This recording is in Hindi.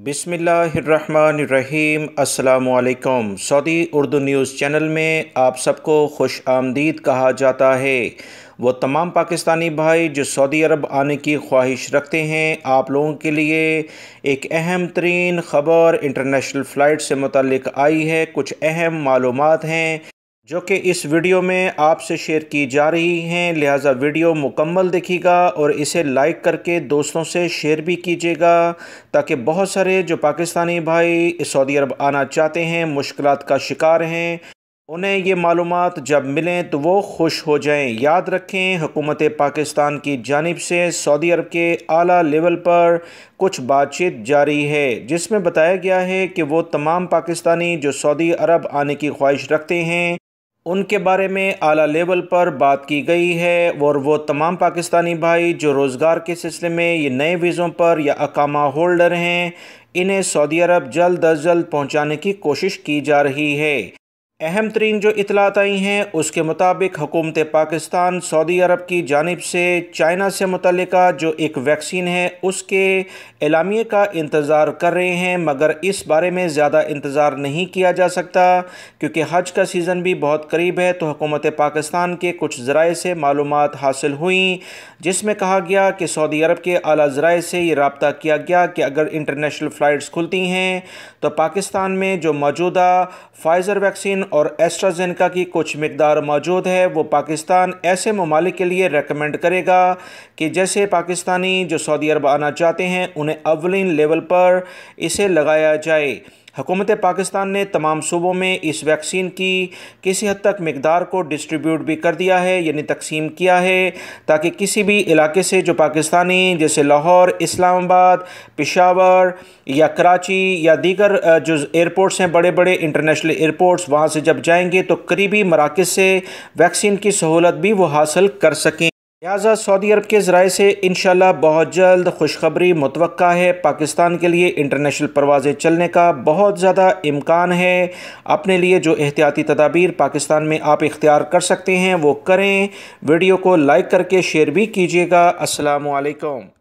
बिस्मिल्लाहिर्रहमानिर्रहीम। अस्सलामुअलैकुम। सऊदी उर्दू न्यूज़ चैनल में आप सबको खुश आमदीद कहा जाता है। वो तमाम पाकिस्तानी भाई जो सऊदी अरब आने की ख्वाहिश रखते हैं, आप लोगों के लिए एक अहम तरीन ख़बर इंटरनेशनल फ़्लाइट से मुतल्लिक़ आई है। कुछ अहम मालूमात हैं जो कि इस वीडियो में आपसे शेयर की जा रही हैं, लिहाजा वीडियो मुकम्मल देखिएगा और इसे लाइक करके दोस्तों से शेयर भी कीजिएगा ताकि बहुत सारे जो पाकिस्तानी भाई सऊदी अरब आना चाहते हैं, मुश्किलात का शिकार हैं, उन्हें ये मालूमात जब मिलें तो वो खुश हो जाएं। याद रखें, हुकूमत पाकिस्तान की जानिब से सऊदी अरब के आला लेवल पर कुछ बातचीत जारी है जिसमें बताया गया है कि वो तमाम पाकिस्तानी जो सऊदी अरब आने की ख्वाहिश रखते हैं उनके बारे में आला लेवल पर बात की गई है और वो तमाम पाकिस्तानी भाई जो रोज़गार के सिलसिले में ये नए वीज़ों पर या अकामा होल्डर हैं, इन्हें सऊदी अरब जल्द अज जल्द पहुँचाने की कोशिश की जा रही है। अहम तरीन जो इतलात आई हैं उसके मुताबिक हुकूमत पाकिस्तान सऊदी अरब की जानिब से चाइना से मुतल्लिका जो एक वैक्सीन है उसके एलामिये का इंतज़ार कर रहे हैं, मगर इस बारे में ज़्यादा इंतज़ार नहीं किया जा सकता क्योंकि हज का सीज़न भी बहुत करीब है। तो हुकूमत पाकिस्तान के कुछ ज़राए से मालूमात हासिल हुई जिसमें कहा गया कि सऊदी अरब के आला ज़राए से ये राब्ता किया गया कि अगर इंटरनेशनल फ़्लाइट्स खुलती हैं तो पाकिस्तान में जो मौजूदा फाइज़र वैक्सीन और एस्ट्राजेनेका की कुछ मिकदार मौजूद है वो पाकिस्तान ऐसे ममालिक के लिए रेकमेंड करेगा कि जैसे पाकिस्तानी जो सऊदी अरब आना चाहते हैं उन्हें अव्वलीन लेवल पर इसे लगाया जाए। हुकूमत पाकिस्तान ने तमाम सूबों में इस वैक्सीन की किसी हद तक मिकदार को डिस्ट्रीब्यूट भी कर दिया है, यानी तकसीम किया है, ताकि किसी भी इलाके से जो पाकिस्तानी जैसे लाहौर, इस्लामाबाद, पेशावर या कराची या दीगर जो एयरपोर्ट्स हैं, बड़े बड़े इंटरनेशनल एयरपोर्ट्स, वहाँ से जब जाएंगे तो करीबी मराकज़ से वैक्सीन की सहूलत भी वो हासिल कर सकें। लिहाजा सऊदी अरब के ज़राए से इंशाल्लाह बहुत जल्द खुशखबरी मुतवक्का है। पाकिस्तान के लिए इंटरनेशनल परवाज़ें चलने का बहुत ज़्यादा इम्कान है। अपने लिए जो एहतियाती तदाबीर पाकिस्तान में आप इख्तियार कर सकते हैं वो करें। वीडियो को लाइक करके शेयर भी कीजिएगा। अस्सलामु अलैकुम।